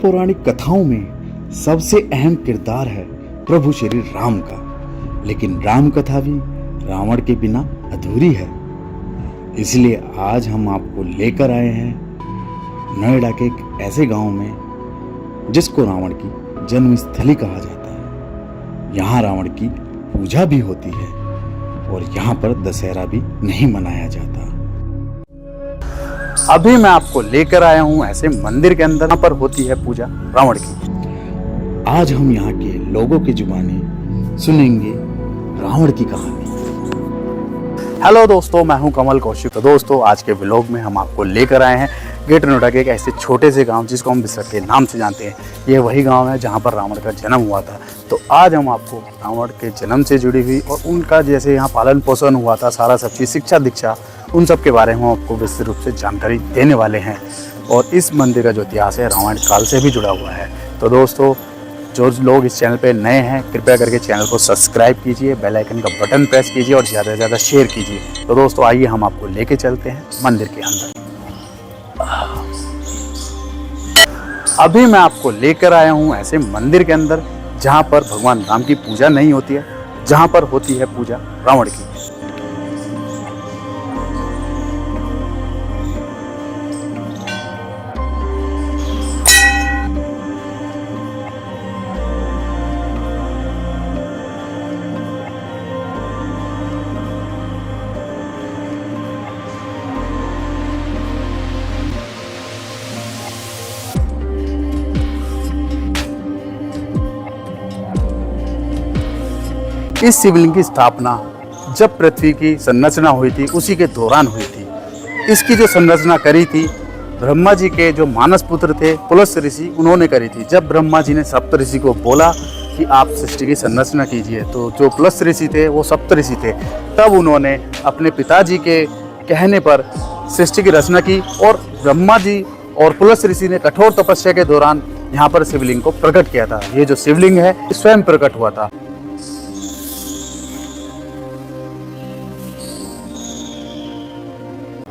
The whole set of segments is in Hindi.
पौराणिक कथाओं में सबसे अहम किरदार है प्रभु श्री राम का, लेकिन राम कथा भी रावण के बिना अधूरी है। इसलिए आज हम आपको लेकर आए हैं नोएडा के एक ऐसे गांव में जिसको रावण की जन्मस्थली कहा जाता है। यहाँ रावण की पूजा भी होती है और यहाँ पर दशहरा भी नहीं मनाया जाता। अभी मैं आपको लेकर आया हूँ ऐसे मंदिर के अंदर, यहाँ पर होती है पूजा रावण की। आज हम यहाँ के लोगों की जुबानी सुनेंगे रावण की कहानी। हेलो दोस्तों, मैं हूं कमल कौशिक। तो दोस्तों, आज के व्लॉग में हम आपको लेकर आए हैं ग्रेटर नोएडा के एक ऐसे छोटे से गांव जिसको हम बिसर के नाम से जानते हैं। ये वही गांव है जहां पर रावण का जन्म हुआ था। तो आज हम आपको रावण के जन्म से जुड़ी हुई और उनका जैसे यहाँ पालन पोषण हुआ था, सारा सब चीज़, शिक्षा दीक्षा, उन सब के बारे में हम आपको विस्तृत रूप से जानकारी देने वाले हैं। और इस मंदिर का जो इतिहास है रामायण काल से भी जुड़ा हुआ है। तो दोस्तों, जो लोग इस चैनल पे नए हैं, कृपया करके चैनल को सब्सक्राइब कीजिए, बेल आइकन का बटन प्रेस कीजिए और ज़्यादा से ज़्यादा शेयर कीजिए। तो दोस्तों, आइए हम आपको लेके चलते हैं मंदिर के अंदर। अभी मैं आपको लेकर आया हूँ ऐसे मंदिर के अंदर जहाँ पर भगवान राम की पूजा नहीं होती है, जहाँ पर होती है पूजा रावण की। इस शिवलिंग की स्थापना जब पृथ्वी की संरचना हुई थी उसी के दौरान हुई थी। इसकी जो संरचना करी थी ब्रह्मा जी के जो मानस पुत्र थे पुलस्त्य ऋषि, उन्होंने करी थी। जब ब्रह्मा जी ने सप्त ऋषि को बोला कि आप सृष्टि की संरचना कीजिए, तो जो पुलस्त्य ऋषि थे वो सप्त ऋषि थे। तब उन्होंने अपने पिताजी के कहने पर सृष्टि की रचना की और ब्रह्मा जी और पुलस्त्य ऋषि ने कठोर तपस्या के दौरान यहाँ पर शिवलिंग को प्रकट किया था। ये जो शिवलिंग है स्वयं प्रकट हुआ था।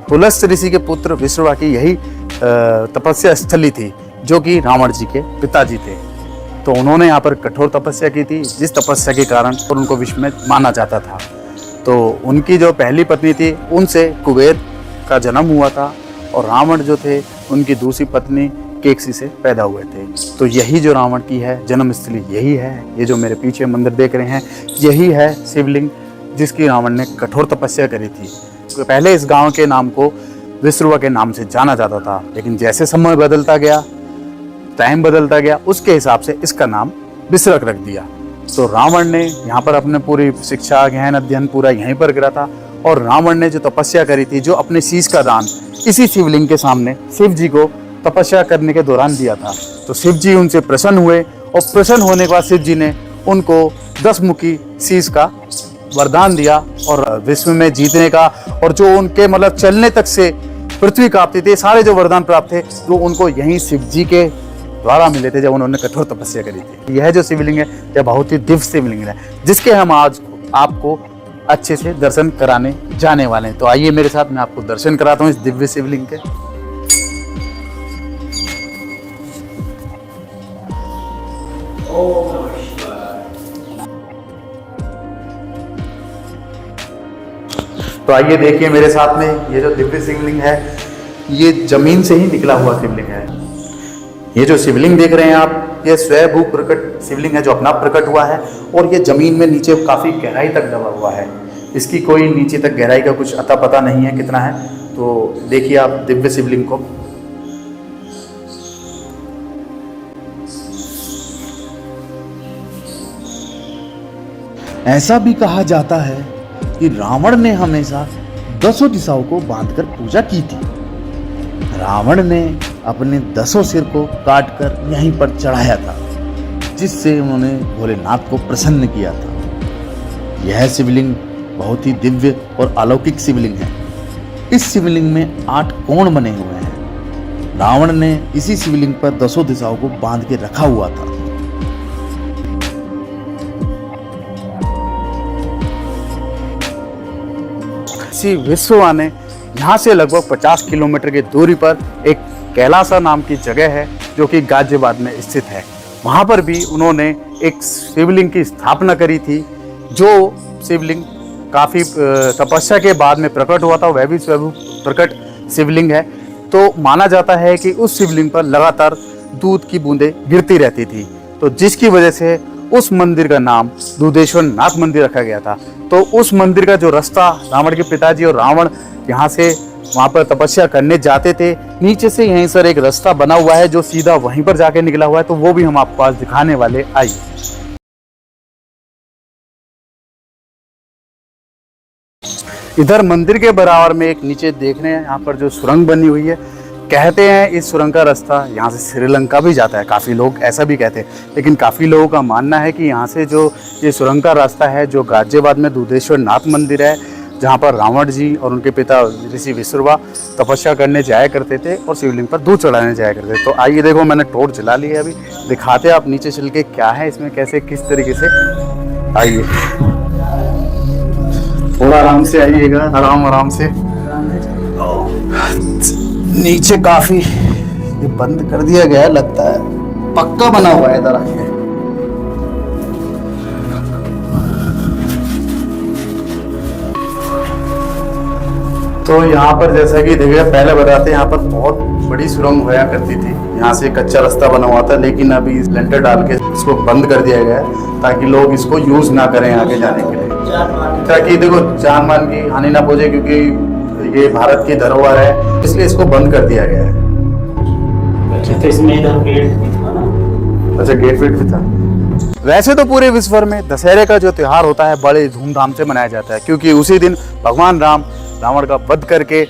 पुलस्त्य ऋषि के पुत्र विश्रवा की यही तपस्या स्थली थी, जो कि रावण जी के पिताजी थे। तो उन्होंने यहाँ पर कठोर तपस्या की थी, जिस तपस्या के कारण और उनको विश्व में माना जाता था। तो उनकी जो पहली पत्नी थी उनसे कुबेर का जन्म हुआ था और रावण जो थे उनकी दूसरी पत्नी केकसी से पैदा हुए थे। तो यही जो रावण की है जन्मस्थली यही है। ये जो मेरे पीछे मंदिर देख रहे हैं यही है शिवलिंग जिसकी रावण ने कठोर तपस्या करी थी। पहले इस गांव के नाम को विश्रवा के नाम से जाना जाता था, लेकिन जैसे समय बदलता गया, टाइम बदलता गया, उसके हिसाब से इसका नाम विश्रक रख दिया। तो रावण ने यहाँ पर अपने पूरी शिक्षा गहन अध्ययन पूरा यहीं पर करा था। और रावण ने जो तपस्या करी थी, जो अपने शीश का दान इसी शिवलिंग के सामने शिव जी को तपस्या करने के दौरान दिया था। तो शिव जी उनसे प्रसन्न हुए और प्रसन्न होने के बाद शिव जी ने उनको 10 मुखी शीश का वरदान दिया और विश्व में जीतने का, और जो उनके मतलब चलने तक से पृथ्वी कांपती थी, सारे जो वरदान प्राप्त थे वो उनको यहीं शिव जी के द्वारा मिले थे जब उन्होंने कठोर तपस्या करी थी। यह जो शिवलिंग है यह बहुत ही दिव्य शिवलिंग है, जिसके हम आज आपको अच्छे से दर्शन कराने जाने वाले हैं। तो आइए मेरे साथ, मैं आपको दर्शन कराता हूँ इस दिव्य शिवलिंग के। तो आइए देखिए मेरे साथ में, ये जो दिव्य शिवलिंग है ये जमीन से ही निकला हुआ शिवलिंग है। ये जो शिवलिंग देख रहे हैं आप, ये स्वयंभू प्रकट शिवलिंग है जो अपना प्रकट हुआ है, और ये जमीन में नीचे काफ़ी गहराई तक दबा हुआ है। इसकी कोई नीचे तक गहराई का कुछ अता पता नहीं है कितना है। तो देखिए आप दिव्य शिवलिंग को। ऐसा भी कहा जाता है कि रावण ने हमेशा 10 दिशाओं को बांधकर पूजा की थी। रावण ने अपने 10 सिर को काटकर यहीं पर चढ़ाया था, जिससे उन्होंने भोलेनाथ को प्रसन्न किया था। यह शिवलिंग बहुत ही दिव्य और अलौकिक शिवलिंग है। इस शिवलिंग में 8 कोण बने हुए हैं। रावण ने इसी शिवलिंग पर 10 दिशाओं को बांध के रखा हुआ था। विश्रवा ने यहाँ से लगभग 50 किलोमीटर की दूरी पर एक कैलासा नाम की जगह है, जो कि गाजियाबाद में स्थित है। वहाँ पर भी उन्होंने एक शिवलिंग की स्थापना करी थी, जो शिवलिंग काफ़ी तपस्या के बाद में प्रकट हुआ था। वह भी स्वयं प्रकट शिवलिंग है। तो माना जाता है कि उस शिवलिंग पर लगातार दूध की बूंदें गिरती रहती थी, तो जिसकी वजह से उस मंदिर का नाम दूधेश्वर नाथ मंदिर रखा गया था। तो उस मंदिर का जो रास्ता रावण के पिताजी और रावण यहाँ से वहाँ पर तपस्या करने जाते थे, नीचे से यहीं सर एक रास्ता बना हुआ है जो सीधा वहीं पर जाके निकला हुआ है, तो वो भी हम आपको आज दिखाने वाले। आइए। इधर मंदिर के बराबर में एक नीचे देखने यहाँ पर जो सुरंग बनी हुई है, कहते हैं इस सुरंग का रास्ता यहाँ से श्रीलंका भी जाता है। काफ़ी लोग ऐसा भी कहते हैं, लेकिन काफ़ी लोगों का मानना है कि यहाँ से जो ये सुरंग का रास्ता है, जो गाजियाबाद में दूधेश्वर नाथ मंदिर है, जहाँ पर रावण जी और उनके पिता ऋषि विश्रवा तपस्या करने जाया करते थे और शिवलिंग पर दूध चढ़ाने जाया करते थे। तो आइए देखो, मैंने टॉर्च जला ली है, अभी दिखाते हैं आप नीचे चल के क्या है इसमें, कैसे किस तरीके से। आइए, थोड़ा आराम से आइएगा, आराम से। नीचे काफी ये बंद कर दिया गया है, लगता है पक्का बना हुआ है। इधर आइए, तो यहाँ पर जैसा कि देखिए, पहले बताते हैं यहाँ पर बहुत बड़ी सुरंग होया करती थी। यहाँ से कच्चा रास्ता बना हुआ था, लेकिन अभी लेंटर डाल के इसको बंद कर दिया गया है ताकि लोग इसको यूज ना करें आगे जाने के लिए, ताकि देखो जान मान की हानि ना पहुंचे, क्योंकि ये भारत की धरोहर है, इसलिए इसको बंद कर दिया गया है। तो इसमें इधर गेट भी था ना? अच्छा, गेट वेट भी था। वैसे तो पूरे विश्व भर में दशहरे का जो त्योहार होता है बड़े धूमधाम से मनाया जाता है, क्योंकि उसी दिन भगवान राम रावण का वध करके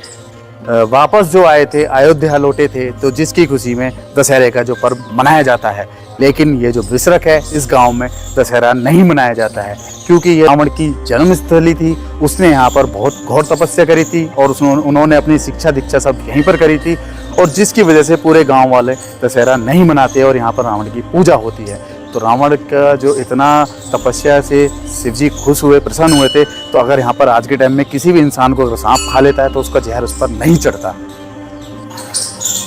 वापस जो आए थे, अयोध्या लौटे थे, तो जिसकी खुशी में दशहरे का जो पर्व मनाया जाता है। लेकिन ये जो विसरक है, इस गांव में दशहरा नहीं मनाया जाता है, क्योंकि ये रावण की जन्मस्थली थी। उसने यहाँ पर बहुत घोर तपस्या करी थी और उन्होंने अपनी शिक्षा दीक्षा सब यहीं पर करी थी, और जिसकी वजह से पूरे गांव वाले दशहरा नहीं मनाते और यहाँ पर रावण की पूजा होती है। तो रावण का जो इतना तपस्या से शिव जी खुश हुए, प्रसन्न हुए थे, तो अगर यहाँ पर आज के टाइम में किसी भी इंसान को अगर सांप खा लेता है तो उसका जहर उस पर नहीं चढ़ता।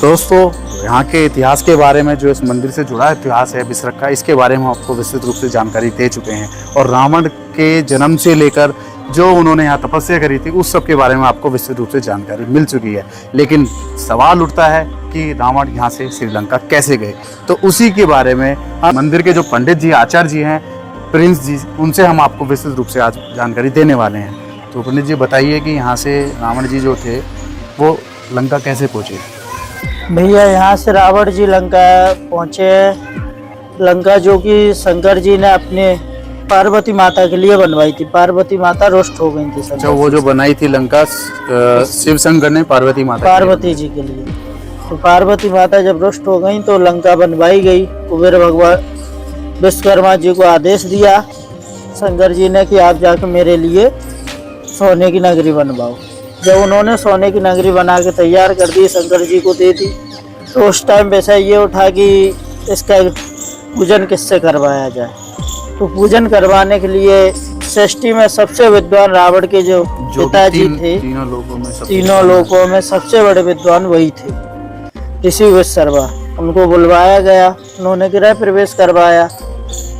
दोस्तों, यहाँ के इतिहास के बारे में, जो इस मंदिर से जुड़ा इतिहास है विसरक का, इसके बारे में आपको विस्तृत रूप से जानकारी दे चुके हैं, और रावण के जन्म से लेकर जो उन्होंने यहाँ तपस्या करी थी उस सब के बारे में आपको विस्तृत रूप से जानकारी मिल चुकी है। लेकिन सवाल उठता है कि रावण यहाँ से श्रीलंका कैसे गए, तो उसी के बारे में मंदिर के जो पंडित जी, आचार्य जी हैं, प्रिंस जी, उनसे हम आपको विस्तृत रूप से आज जानकारी देने वाले हैं। तो पंडित जी बताइए कि यहाँ से रावण जी जो थे वो लंका कैसे पहुँचे? भैया, यहाँ से रावण जी लंका पहुँचे। लंका जो कि शंकर जी ने अपने पार्वती माता के लिए बनवाई थी। पार्वती माता रुष्ट हो गई थी। अच्छा, वो जो बनाई थी लंका शिव शंकर ने पार्वती जी के लिए। तो पार्वती माता जब रुष्ट हो गई तो लंका बनवाई गई। कुबेर भगवान विश्वकर्मा जी को आदेश दिया शंकर जी ने कि आप जाकर मेरे लिए सोने की नगरी बनवाओ। जब उन्होंने सोने की नगरी बना के तैयार कर दी, शंकर जी को दे दी, तो उस टाइम वैसा ये उठा कि इसका पूजन किससे करवाया जाए। तो पूजन करवाने के लिए सृष्टि में सबसे विद्वान रावण के जो पिताजी थे, तीनों लोकों में सबसे बड़े विद्वान वही थे, ऋषि विश्रवा। उनको बुलवाया गया, उन्होंने गृह प्रवेश करवाया।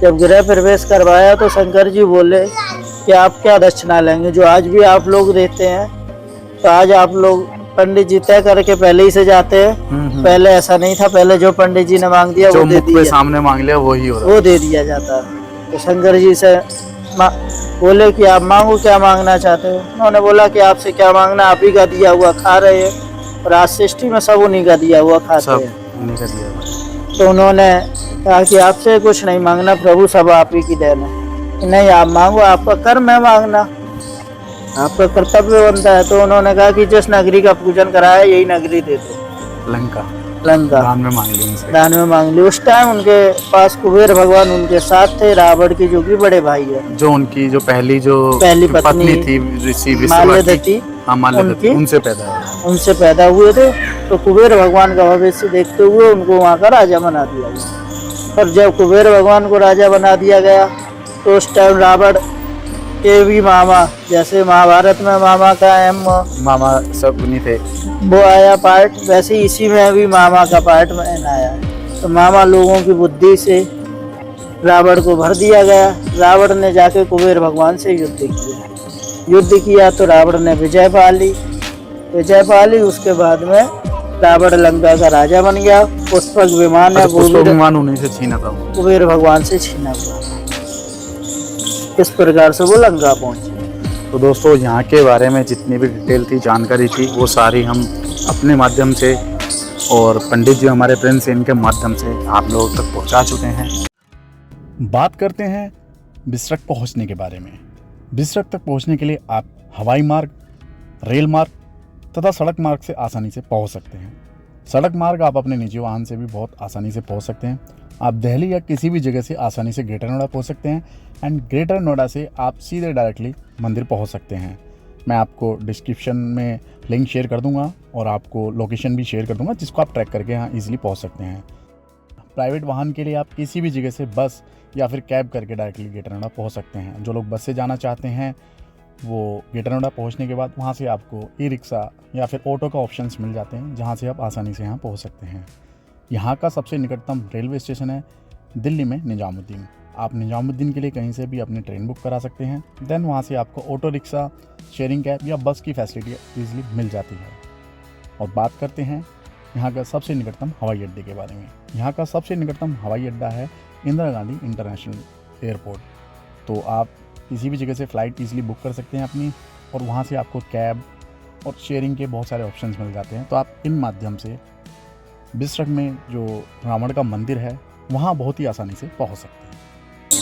जब गृह प्रवेश करवाया तो शंकर जी बोले कि आप क्या दक्षिणा लेंगे, जो आज भी आप लोग देते हैं। तो आज आप लोग पंडित जी तय करके पहले ही से जाते हैं। पहले ऐसा नहीं था, पहले जो पंडित जी ने मांग दिया वो दे दिया, सामने मांग लिया वही हो रहा, वो दे दिया जाता। तो शंकर जी से बोले कि आप मांगो, क्या मांगना चाहते हो। उन्होंने बोला कि आपसे क्या मांगना, आप ही का दिया हुआ खा रहे हैं, और आज सृष्टि में सब उन्हीं का दिया हुआ खाते हैं। तो उन्होंने कहा कि आपसे कुछ नहीं मांगना प्रभु, सब आप ही की देन है। नहीं, आप मांगो, आपका कर्म है मांगना, आपका कर्तव्य बनता है। तो उन्होंने कहा कि जिस नगरी का पूजन कराया यही नगरी दे दो। लंका दान में मांग ली। उस टाइम उनके पास कुबेर भगवान उनके साथ थे, रावण की जो कि बड़े भाई है, जो उनकी जो पहली पत्नी थी ऋषि माल्यवती, उनसे पैदा हुए थे। तो कुबेर भगवान का भविष्य देखते हुए उनको वहाँ का राजा बना दिया गया। और जब कुबेर भगवान को राजा बना दिया गया तो उस टाइम रावण के भी मामा, जैसे महाभारत में मामा का मामा सब नहीं थे, वो आया पार्ट, वैसे इसी में भी मामा का पार्ट में आया है। तो मामा लोगों की बुद्धि से रावण को भर दिया गया। रावण ने जाके कुबेर भगवान से युद्ध किया तो रावण ने विजय पा ली। उसके बाद में रावण लंका का राजा बन गया। पुष्पक विमान है, वो भी विमान उन्हीं से छीना था। कुबेर भगवान से छीना हुआ। इस प्रकार से वो लंका पहुंचे। तो दोस्तों, यहाँ के बारे में जितनी भी डिटेल थी, जानकारी थी, वो सारी हम अपने माध्यम से और पंडित जी हमारे प्रिंस, इनके माध्यम से आप लोगों तक पहुँचा चुके हैं। बात करते हैं बिसरख पहुँचने के बारे में। बिसरख तक पहुँचने के लिए आप हवाई मार्ग, रेल मार्ग तथा सड़क मार्ग से आसानी से पहुँच सकते हैं। सड़क मार्ग आप अपने निजी वाहन से भी बहुत आसानी से पहुँच सकते हैं। आप दिल्ली या किसी भी जगह से आसानी से ग्रेटर नोएडा पहुँच सकते हैं एंड ग्रेटर नोएडा से आप सीधे डायरेक्टली मंदिर पहुँच सकते हैं। मैं आपको डिस्क्रिप्शन में लिंक शेयर कर दूंगा और आपको लोकेशन भी शेयर कर दूंगा, जिसको आप ट्रैक करके यहाँ ईजिली पहुँच सकते हैं। प्राइवेट वाहन के लिए आप किसी भी जगह से बस या फिर कैब करके डायरेक्टली ग्रेटर नोएडा पहुँच सकते हैं। जो लोग बस से जाना चाहते हैं वो ग्रेटर नोएडा पहुँचने के बाद वहाँ से आपको ई रिक्शा या फिर ऑटो का ऑप्शंस मिल जाते हैं, जहाँ से आप आसानी से यहाँ पहुँच सकते हैं। यहाँ का सबसे निकटतम रेलवे स्टेशन है दिल्ली में निजामुद्दीन। आप निजामुद्दीन के लिए कहीं से भी अपनी ट्रेन बुक करा सकते हैं। देन वहाँ से आपको ऑटो रिक्शा, शेयरिंग कैब या बस की फैसिलिटी ईजिली मिल जाती है। और बात करते हैं यहाँ का सबसे निकटतम हवाई अड्डे के बारे में। यहाँ का सबसे निकटतम हवाई अड्डा है इंदिरा गांधी इंटरनेशनल एयरपोर्ट। तो आप किसी भी जगह से फ़्लाइट ईजिली बुक कर सकते हैं अपनी, और वहाँ से आपको कैब और शेयरिंग के बहुत सारे ऑप्शंस मिल जाते हैं। तो आप इन माध्यम से बिसरख में जो रावण का मंदिर है वहाँ बहुत ही आसानी से पहुँच सकते हैं।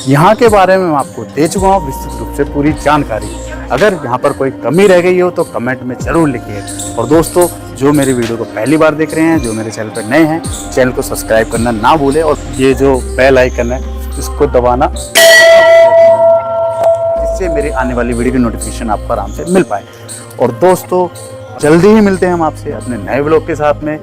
यहाँ के बारे में मैं आपको दे चुका हूँ विस्तृत रूप से पूरी जानकारी। अगर यहाँ पर कोई कमी रह गई हो तो कमेंट में ज़रूर लिखिए। और दोस्तों, जो मेरी वीडियो को पहली बार देख रहे हैं, जो मेरे चैनल पर नए हैं, चैनल को सब्सक्राइब करना ना भूलें और ये जो बेल आइकन है इसको दबाना, जिससे मेरी आने वाली वीडियो की नोटिफिकेशन आपको आराम से मिल पाए। और दोस्तों, जल्दी ही मिलते हैं हम आपसे अपने नए व्लॉग के साथ में।